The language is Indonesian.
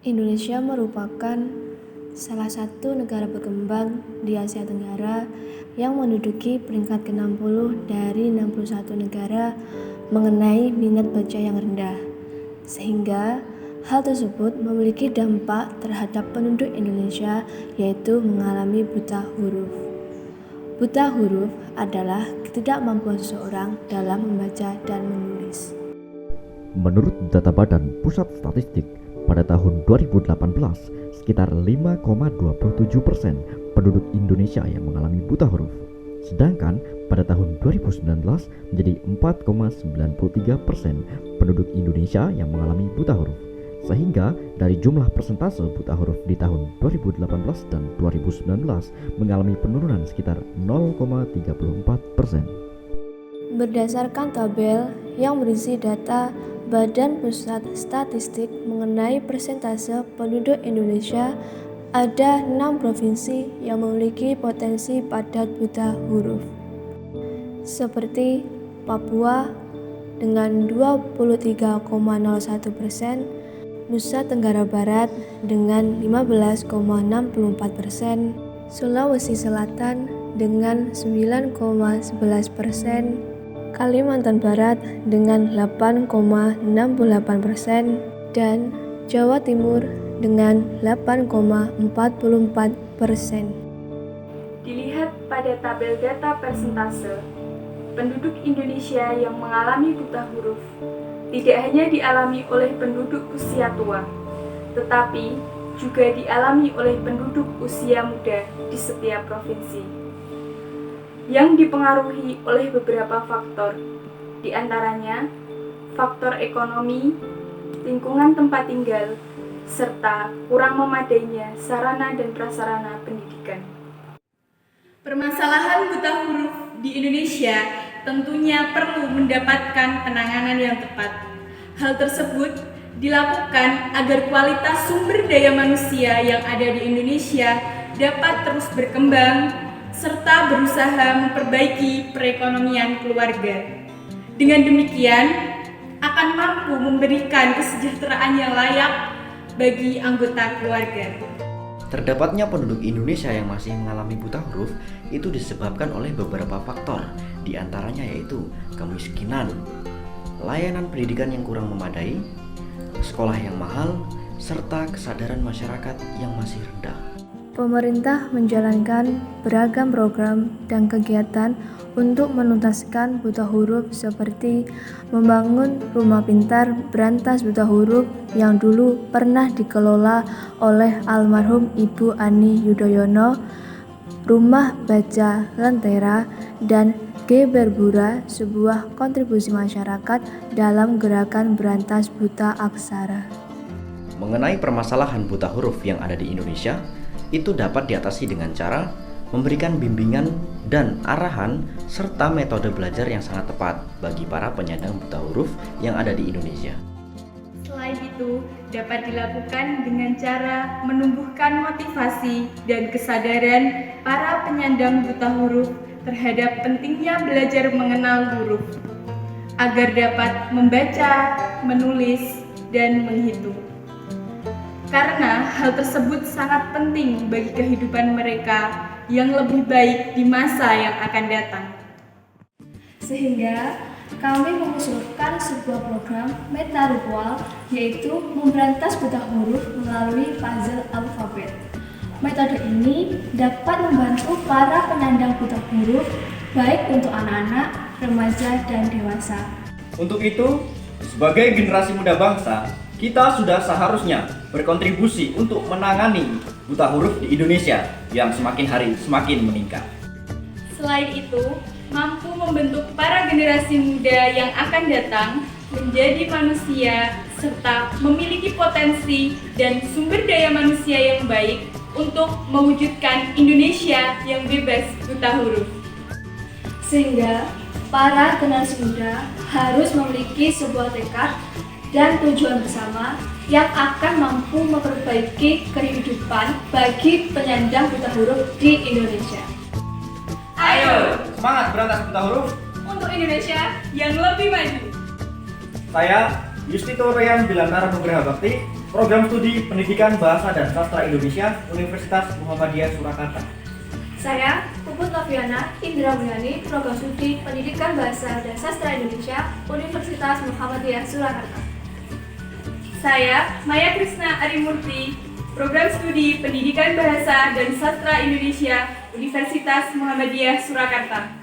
Indonesia merupakan salah satu negara berkembang di Asia Tenggara yang menduduki peringkat ke-60 dari 61 negara mengenai minat baca yang rendah. Sehingga hal tersebut memiliki dampak terhadap penduduk Indonesia, yaitu mengalami buta huruf. Buta huruf adalah ketidakmampuan seseorang dalam membaca dan menulis. Menurut data Badan Pusat Statistik, pada tahun 2018, sekitar 5,27% penduduk Indonesia yang mengalami buta huruf. Sedangkan pada tahun 2019 menjadi 4,93% penduduk Indonesia yang mengalami buta huruf. Sehingga dari jumlah persentase buta huruf di tahun 2018 dan 2019 mengalami penurunan sekitar 0,34%. Berdasarkan tabel yang berisi data Badan Pusat Statistik mengenai persentase penduduk Indonesia, ada 6 provinsi yang memiliki potensi padat buta huruf, seperti Papua dengan 23,01%, Nusa Tenggara Barat dengan 15,64%, Sulawesi Selatan dengan 9,11%, Kalimantan Barat dengan 8,68% dan Jawa Timur dengan 8,44%. Dilihat pada tabel data persentase, penduduk Indonesia yang mengalami buta huruf tidak hanya dialami oleh penduduk usia tua, tetapi juga dialami oleh penduduk usia muda di setiap provinsi, yang dipengaruhi oleh beberapa faktor, di antaranya faktor ekonomi, lingkungan tempat tinggal, serta kurang memadainya sarana dan prasarana pendidikan. Permasalahan buta huruf di Indonesia tentunya perlu mendapatkan penanganan yang tepat. Hal tersebut dilakukan agar kualitas sumber daya manusia yang ada di Indonesia dapat terus berkembang serta berusaha memperbaiki perekonomian keluarga. Dengan demikian, akan mampu memberikan kesejahteraan yang layak bagi anggota keluarga. Terdapatnya penduduk Indonesia yang masih mengalami buta huruf itu disebabkan oleh beberapa faktor, di antaranya yaitu kemiskinan, layanan pendidikan yang kurang memadai, sekolah yang mahal, serta kesadaran masyarakat yang masih rendah. Pemerintah menjalankan beragam program dan kegiatan untuk menuntaskan buta huruf seperti membangun rumah pintar berantas buta huruf yang dulu pernah dikelola oleh almarhum Ibu Ani Yudhoyono, Rumah Baca Lentera, dan Geberbura, sebuah kontribusi masyarakat dalam gerakan berantas buta aksara. Mengenai permasalahan buta huruf yang ada di Indonesia, itu dapat diatasi dengan cara memberikan bimbingan dan arahan serta metode belajar yang sangat tepat bagi para penyandang buta huruf yang ada di Indonesia. Selain itu, dapat dilakukan dengan cara menumbuhkan motivasi dan kesadaran para penyandang buta huruf terhadap pentingnya belajar mengenal huruf, agar dapat membaca, menulis, dan menghitung. Karena hal tersebut sangat penting bagi kehidupan mereka yang lebih baik di masa yang akan datang. Sehingga kami mengusulkan sebuah program meta-ritual, yaitu memberantas buta huruf melalui puzzle alfabet. Metode ini dapat membantu para penyandang buta huruf, baik untuk anak-anak, remaja, dan dewasa. Untuk itu, sebagai generasi muda bangsa, kita sudah seharusnya berkontribusi untuk menangani buta huruf di Indonesia yang semakin hari semakin meningkat. Selain itu, mampu membentuk para generasi muda yang akan datang menjadi manusia serta memiliki potensi dan sumber daya manusia yang baik untuk mewujudkan Indonesia yang bebas buta huruf. Sehingga para generasi muda harus memiliki sebuah tekad dan tujuan bersama yang akan mampu memperbaiki kehidupan bagi penyandang buta huruf di Indonesia. Ayo, Semangat berantas buta huruf. untuk Indonesia yang lebih maju. Saya Yustito Reyan Bilantara Nugraha Bakti, Program Studi Pendidikan Bahasa dan Sastra Indonesia, Universitas Muhammadiyah Surakarta. Saya, Puput Noviana Indra Mulyani, Program Studi Pendidikan Bahasa dan Sastra Indonesia, Universitas Muhammadiyah Surakarta. Saya, Maya Krisna Arimurti, Program Studi Pendidikan Bahasa dan Sastra Indonesia, Universitas Muhammadiyah Surakarta.